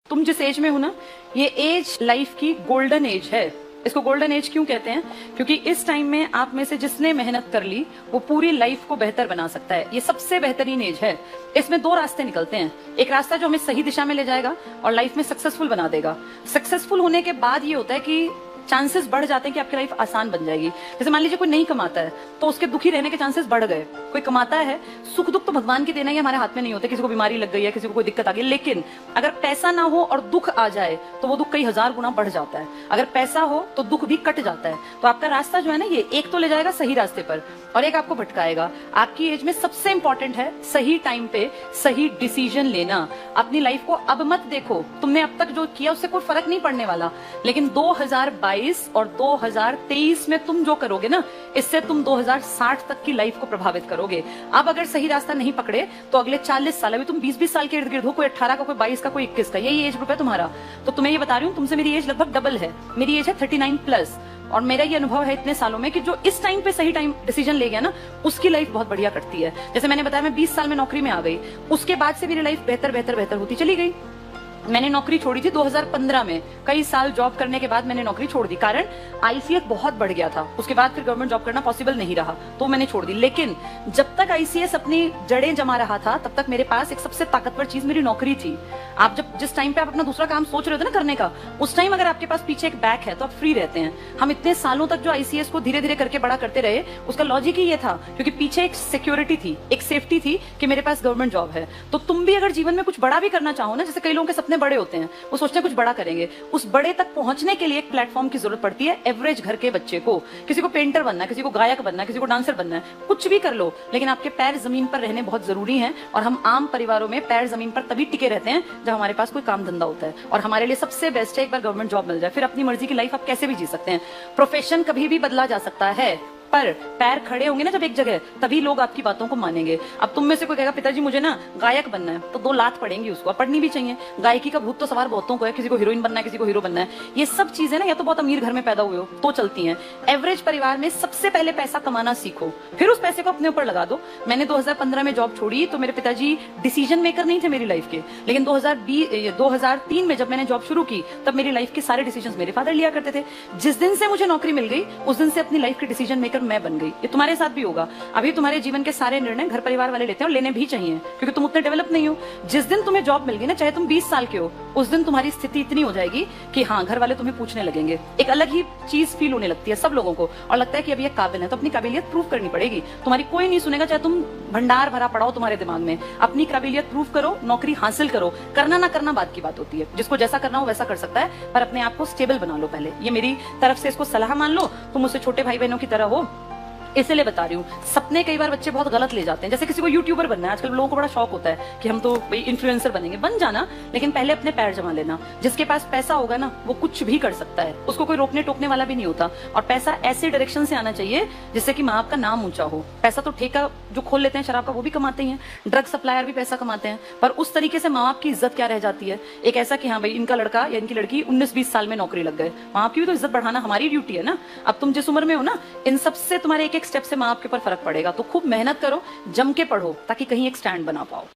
तुम जिस एज में हो ना, ये एज लाइफ की गोल्डन एज है। इसको गोल्डन एज क्यों कहते हैं? क्योंकि इस टाइम में आप में से जिसने मेहनत कर ली वो पूरी लाइफ को बेहतर बना सकता है। ये सबसे बेहतरीन एज है। इसमें दो रास्ते निकलते हैं। एक रास्ता जो हमें सही दिशा में ले जाएगा और लाइफ में सक्सेसफुल बना देगा। सक्सेसफुल होने के बाद ये होता है कि चांसेस बढ़ जाते हैं कि आपकी लाइफ आसान बन जाएगी। जैसे मान लीजिए कोई नहीं कमाता है तो उसके दुखी रहने के चांसेस बढ़ गए। कोई कमाता है, सुख दुख तो भगवान की देना ही हमारे हाथ में नहीं होते। किसी को बीमारी लग गई है, किसी को कोई दिक्कत आ गई, लेकिन अगर पैसा ना हो और दुख आ जाए तो वो दुख कई हजार गुना बढ़ जाता है। अगर पैसा हो तो दुख भी कट जाता है। तो आपका रास्ता जो है ना, ये एक तो ले जाएगा सही रास्ते पर और एक आपको भटकाएगा। आपकी एज में सबसे इंपॉर्टेंट है सही टाइम पे सही डिसीजन लेना। अपनी लाइफ को अब मत देखो, तुमने अब तक जो किया उससे कोई फर्क नहीं पड़ने वाला, लेकिन 2022 और 2023 में तुम जो करोगे ना, इससे तुम 2060 तक की लाइफ को प्रभावित करोगे। अब अगर सही रास्ता नहीं पकड़े तो अगले 40 साल, अभी तुम 20-20 साल के इर्द गिर्द हो, कोई 18 का, कोई 22 का, कोई 21 का, यही एज ग्रुप है तुम्हारा। तो तुम्हें ये बता रही हूँ, तुमसे मेरी एज लगभग डबल है। मेरी एज है 39+। और मेरा ये अनुभव है इतने सालों में कि जो इस टाइम पे सही टाइम डिसीजन ले गया ना, उसकी लाइफ बहुत बढ़िया कटती है। जैसे मैंने बताया, मैं 20 साल में नौकरी में आ गई, उसके बाद से मेरी लाइफ बेहतर बेहतर बेहतर होती चली गई। मैंने नौकरी छोड़ी थी 2015 में। कई साल जॉब करने के बाद मैंने नौकरी छोड़ दी, कारण आईसीएस बहुत बढ़ गया था। उसके बाद फिर गवर्नमेंट जॉब करना पॉसिबल नहीं रहा तो मैंने छोड़ दी। लेकिन जब तक आईसीएस अपनी जड़ें जमा रहा था, तब तक मेरे पास एक सबसे ताकतवर चीज मेरी नौकरी थी। आप जिस टाइम पे आप अपना दूसरा काम सोच रहे थे ना करने का, उस टाइम अगर आपके पास पीछे एक बैक है तो आप फ्री रहते हैं। हम इतने सालों तक जो आईसीएस को धीरे धीरे करके बड़ा करते रहे, उसका लॉजिक ही ये था क्योंकि पीछे एक सिक्योरिटी थी, एक सेफ्टी थी कि मेरे पास गवर्नमेंट जॉब है। तो तुम भी अगर जीवन में कुछ बड़ा भी करना चाहो ना, जैसे कई लोगों के सपने बड़े होते हैं, वो सोचते हैं कुछ बड़ा करेंगे, उस बड़े तक पहुंचने के लिए एक प्लेटफॉर्म की जरूरत पड़ती है। एवरेज घर के बच्चे को, किसी को पेंटर बनना है, किसी को गायक बनना है, किसी को डांसर बनना है, कुछ भी कर लो, लेकिन आपके पैर जमीन पर रहने बहुत जरूरी हैं। और हम आम परिवारों में पैर जमीन पर तभी टिके रहते हैं जब हमारे पास कोई काम धंधा होता है। और हमारे लिए सबसे बेस्ट है एक बार गवर्नमेंट जॉब मिल जाए, फिर अपनी मर्जी की लाइफ आप कैसे भी जी सकते हैं। प्रोफेशन कभी भी बदला जा सकता है, पर पैर खड़े होंगे ना जब एक जगह, तभी लोग आपकी बातों को मानेंगे। अब तुम में से कोई कहेगा पिताजी मुझे ना गायक बनना है, तो 2 लात पड़ेंगी उसको, और पढ़नी भी चाहिए। गायकी का भूत तो सवार बहुतों को है, किसी को हीरोइन बनना है, किसी को हीरो बनना है। ये सब चीजें ना या तो बहुत अमीर घर में पैदा हुए हो तो चलती हैं। एवरेज परिवार में सबसे पहले पैसा कमाना सीखो, फिर उस पैसे को अपने ऊपर लगा दो। मैंने 2015 में जॉब छोड़ी तो मेरे पिताजी डिसीजन मेकर नहीं थे मेरी लाइफ के, लेकिन 2003 में जब मैंने जॉब शुरू की, तब मेरी लाइफ के सारे डिसीजन मेरे फादर लिया करते थे। जिस दिन से मुझे नौकरी मिल गई, उस दिन से अपनी लाइफ के डिसीजन मेकर मैं बन गई। तुम्हारे साथ भी होगा। अभी तुम्हारे जीवन के सारे निर्णय घर परिवार वाले लेते हैं और लेने भी चाहिए, क्योंकि तुम उतने डेवलप नहीं हो। जिस दिन तुम्हें जॉब मिल गई ना, चाहे तुम 20 साल के हो, उस दिन तुम्हारी स्थिति इतनी हो जाएगी कि हाँ, घर वाले तुम्हें पूछने लगेंगे। एक अलग ही चीज फील होने लगती है सब लोगों को, और लगता है कि अभी ये काबिल है, तो अपनी काबिलियत प्रूव करनी पड़ेगी। तुम्हारी कोई नहीं सुनेगा, चाहे तुम भंडार भरा पड़ाओ तुम्हारे दिमाग में। अपनी काबिलियत प्रूव करो, नौकरी हासिल करो। करना ना करना बात की बात होती है, जिसको जैसा करना हो वैसा कर सकता है, पर अपने आप को स्टेबल बना लो पहले। ये मेरी तरफ से इसको सलाह मान लो। तुम मुझसे छोटे भाई बहनों की तरह हो, इसलिए बता रही हूँ। सपने कई बार बच्चे बहुत गलत ले जाते हैं। जैसे किसी को यूट्यूबर बनना है, आजकल लोगों को बड़ा शौक होता है कि हम तो भाई इन्फ्लुएंसर बनेंगे। बन जाना, लेकिन पहले अपने पैर जमा लेना। जिसके पास पैसा होगा ना, वो कुछ भी कर सकता है, उसको कोई रोकने टोकने वाला भी नहीं होता। और पैसा ऐसे डायरेक्शन से आना चाहिए जिससे कि माँ बाप का नाम ऊंचा हो। पैसा तो ठेका जो खोल लेते हैं शराब का, वो भी कमाते हैं। ड्रग सप्लायर भी पैसा कमाते हैं, पर उस तरीके से माँ बाप की इज्जत क्या रह जाती है? एक ऐसा कि हाँ भाई, इनका लड़का या इनकी लड़की 19-20 साल में नौकरी लग गए। माँ बाप की भी तो इज्जत बढ़ाना हमारी ड्यूटी है ना। अब तुम जिस उम्र में हो ना, इन सबसे तुम्हारे एक एक स्टेप से माँ बाप के ऊपर फर्क पड़ेगा। तो खूब मेहनत करो, जम के पढ़ो, ताकि कहीं एक स्टैंड बना पाओ।